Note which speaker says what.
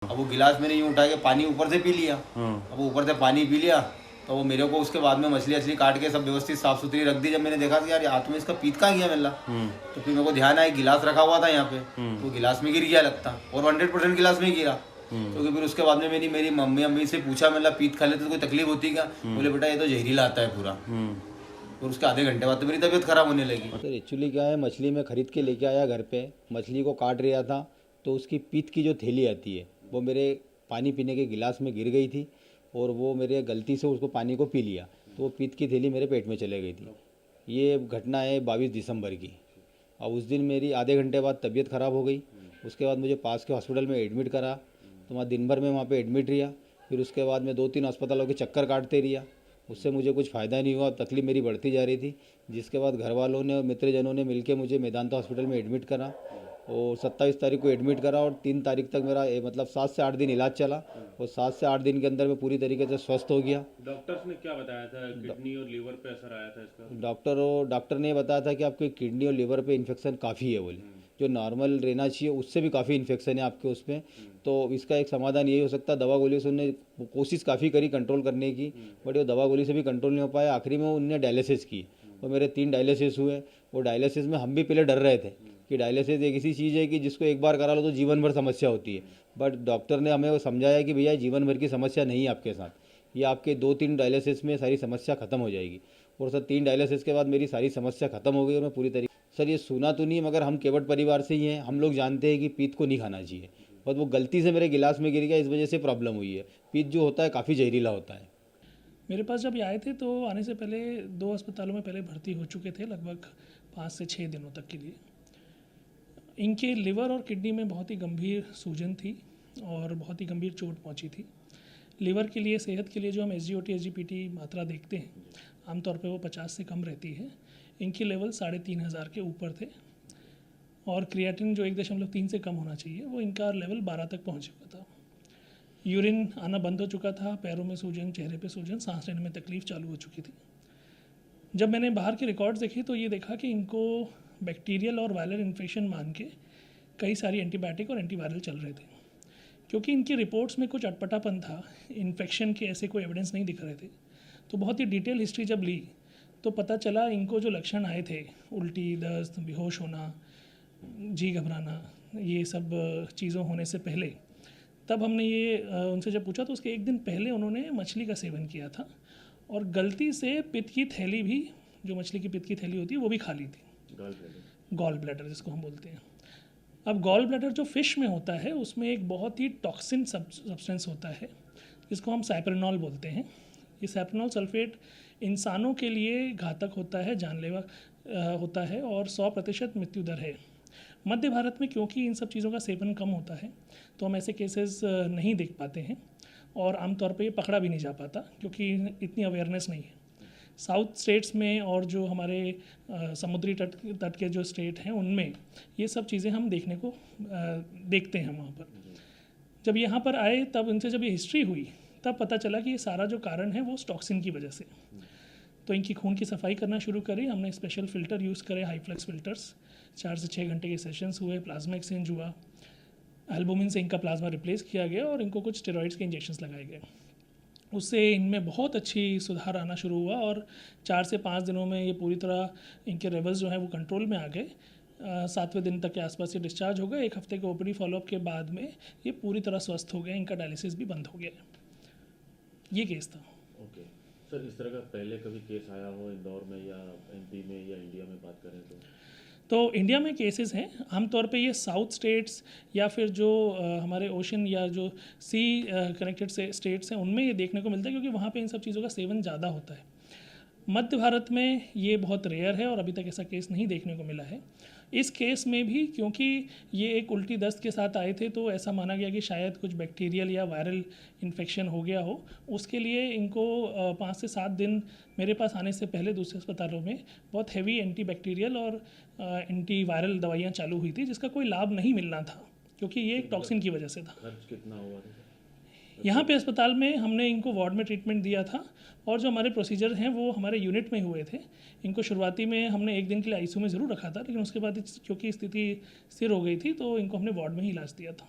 Speaker 1: अब वो गिलास मैंने यूँ उठा के पानी ऊपर से पी लिया। अब वो ऊपर से पानी पी लिया तो वो मेरे को उसके बाद में मछली अछली काट के सब व्यवस्थित साफ सुथरी रख दी। जब मैंने देखा कि यार हाथ में इसका पीत कहाँ गया मेरा, तो फिर मेरे को ध्यान आया गिलास रखा हुआ था यहाँ पे, तो गिलास में गिर गया लगता, और 100% गिलास में गिरा। क्योंकि फिर उसके बाद में मेरी मम्मी अम्मी से पूछा, मतलब पीत खा लेते तो कोई तकलीफ होती क्या? बोले बेटा ये तो जहरीला आता है पूरा। और उसके आधे घंटे बाद तो मेरी तबीयत खराब होने लगी।
Speaker 2: सर एक्चुअली क्या है, मछली मैं ख़रीद के लेके आया घर पे, मछली को काट रहा था तो उसकी पीत की जो थैली आती है वो मेरे पानी पीने के गिलास में गिर गई थी, और वो मेरे गलती से उसको पानी को पी लिया तो वो पीत की थैली मेरे पेट में चले गई थी। ये घटना है 22 दिसंबर की। और उस दिन मेरी आधे घंटे बाद तबीयत ख़राब हो गई। उसके बाद मुझे पास के हॉस्पिटल में एडमिट करा, तो मैं दिन भर में वहाँ पे एडमिट रहा। फिर उसके बाद मैं 2-3 अस्पतालों के चक्कर काटते रहा, उससे मुझे कुछ फ़ायदा नहीं हुआ, तकलीफ मेरी बढ़ती जा रही थी। जिसके बाद घर वालों ने और मित्रजनों ने मिलकर मुझे मेदांता हॉस्पिटल में एडमिट करा, और 27 तारीख को एडमिट करा, और 3 तारीख तक मेरा मतलब 7 से 8 दिन इलाज चला, और 7 से 8 दिन के अंदर मैं पूरी तरीके से स्वस्थ हो गया।
Speaker 3: डॉक्टर्स ने क्या बताया था? किडनी और लीवर पे असर आया था इसका?
Speaker 2: डॉक्टर ने बताया था कि आपके किडनी और लीवर पे इन्फेक्शन काफ़ी है, बोले जो नॉर्मल रहना चाहिए उससे भी काफ़ी इन्फेक्शन है आपके उसमें। तो इसका एक समाधान यही हो सकता है, दवा गोली से उन्होंने कोशिश काफ़ी करी कंट्रोल करने की, बट ये दवा गोली से भी कंट्रोल नहीं हो पाया। आखिरी में उनने डायलिसिस की, और मेरे 3 डायलिसिस हुए। वो डायलिसिस में हम भी पहले डर रहे थे कि डायलिसिस एक ऐसी चीज़ है कि जिसको एक बार करा लो तो जीवन भर समस्या होती है, बट डॉक्टर ने हमें वो समझाया कि भैया जीवन भर की समस्या नहीं है आपके साथ, ये आपके 2-3 डायलिसिस में सारी समस्या ख़त्म हो जाएगी। और सर 3 डायलिसिस के बाद मेरी सारी समस्या ख़त्म हो गई, और मैं पूरी तरीके, सर ये सुना तो नहीं मगर हम केवट परिवार से ही हैं, हम लोग जानते हैं कि पीत को नहीं खाना चाहिए, बट वो गलती से मेरे गिलास में गिर गया, इस वजह से प्रॉब्लम हुई है। पीत जो होता है काफ़ी जहरीला होता है।
Speaker 4: मेरे पास जब ये आए थे तो आने से पहले 2 अस्पतालों में पहले भर्ती हो चुके थे, लगभग 5 से 6 दिनों तक के लिए। इनके लिवर और किडनी में बहुत ही गंभीर सूजन थी और बहुत ही गंभीर चोट पहुंची थी। लिवर के लिए, सेहत के लिए जो हम SGOT SGPT मात्रा देखते हैं, आमतौर पे वो 50 से कम रहती है। इनकी लेवल 3500 के ऊपर थे, और क्रिएटिन जो 1.3 से कम होना चाहिए वो इनका लेवल 12 तक पहुंच चुका था। यूरिन आना बंद हो चुका था, पैरों में सूजन, चेहरे पे सूजन, सांस लेने में तकलीफ चालू हो चुकी थी। जब मैंने बाहर के रिकॉर्ड्स देखे तो ये देखा कि इनको बैक्टीरियल और वायरल इन्फेक्शन मान के कई सारी एंटीबायोटिक और एंटीवायरल चल रहे थे। क्योंकि इनकी रिपोर्ट्स में कुछ अटपटापन था, इन्फेक्शन के ऐसे कोई एविडेंस नहीं दिख रहे थे, तो बहुत ही डिटेल हिस्ट्री जब ली तो पता चला इनको जो लक्षण आए थे, उल्टी, दस्त, बेहोश होना, जी घबराना, ये सब चीज़ों होने से पहले, तब हमने ये उनसे जब पूछा तो उसके एक दिन पहले उन्होंने मछली का सेवन किया था, और गलती से पित्त की थैली भी, जो मछली की पित्त की थैली होती है वो भी खा ली थी। गॉल ब्लैडर जिसको हम बोलते हैं। अब गॉल ब्लैडर जो फ़िश में होता है उसमें एक बहुत ही टॉक्सिन सब्सटेंस होता है जिसको हम सैप्रेनॉल बोलते हैं। ये सैप्रेनॉल सल्फेट इंसानों के लिए घातक होता है, जानलेवा होता है, और 100% मृत्यु दर है। मध्य भारत में क्योंकि इन सब चीज़ों का सेवन कम होता है तो हम ऐसे केसेस नहीं देख पाते हैं, और आमतौर पे ये पकड़ा भी नहीं जा पाता क्योंकि इतनी अवेयरनेस नहीं है। साउथ स्टेट्स में और जो हमारे समुद्री तट के जो स्टेट हैं उनमें ये सब चीज़ें हम देखने को देखते हैं वहाँ पर। जब यहाँ पर आए तब इनसे जब ये हिस्ट्री हुई तब पता चला कि ये सारा जो कारण है वो टॉक्सिन की वजह से। तो इनकी खून की सफाई करना शुरू करी हमने, स्पेशल फ़िल्टर यूज़ करे, हाई फ्लक्स फ़िल्टर्स। 4 से 6 घंटे के सेशंस हुए, प्लाज्मा एक्सचेंज हुआ, एल्बुमिन से इनका प्लाज्मा रिप्लेस किया गया, और इनको कुछ स्टेरॉइड्स के इंजेक्शंस लगाए गए। उससे इनमें बहुत अच्छी सुधार आना शुरू हुआ, और 4 से 5 दिनों में ये पूरी तरह इनके लेवल्स जो हैं वो कंट्रोल में आ गए। 7वें दिन तक के आसपास ये डिस्चार्ज हो गए। 1 हफ्ते के OPD फॉलोअप के बाद में ये पूरी तरह स्वस्थ हो गए, इनका डायलिसिस भी बंद हो गया। ये केस था।
Speaker 3: ओके सर, इस तरह का पहले कभी केस आया हो इंदौर में या MP में या इंडिया में बात करें
Speaker 4: तो इंडिया में केसेस हैं, आमतौर पे ये साउथ स्टेट्स या फिर जो हमारे ओशन या जो सी कनेक्टेड से स्टेट्स हैं उनमें ये देखने को मिलता है, क्योंकि वहाँ पे इन सब चीज़ों का सेवन ज़्यादा होता है। मध्य भारत में ये बहुत रेयर है और अभी तक ऐसा केस नहीं देखने को मिला है। इस केस में भी क्योंकि ये एक उल्टी दस्त के साथ आए थे तो ऐसा माना गया कि शायद कुछ बैक्टीरियल या वायरल इन्फेक्शन हो गया हो। उसके लिए इनको 5 से 7 दिन मेरे पास आने से पहले दूसरे अस्पतालों में बहुत हैवी एंटीबैक्टीरियल और एंटी वायरल दवाइयाँ चालू हुई थी, जिसका कोई लाभ नहीं मिलना था क्योंकि ये एक टॉक्सिन की वजह से था।
Speaker 3: खर्च कितना हुआ था?
Speaker 4: यहाँ पे अस्पताल में हमने इनको वार्ड में ट्रीटमेंट दिया था, और जो हमारे प्रोसीजर हैं वो हमारे यूनिट में हुए थे। इनको शुरुआती में हमने 1 दिन के लिए ICU में ज़रूर रखा था, लेकिन उसके बाद क्योंकि स्थिति स्थिर हो गई थी तो इनको हमने वार्ड में ही इलाज दिया था।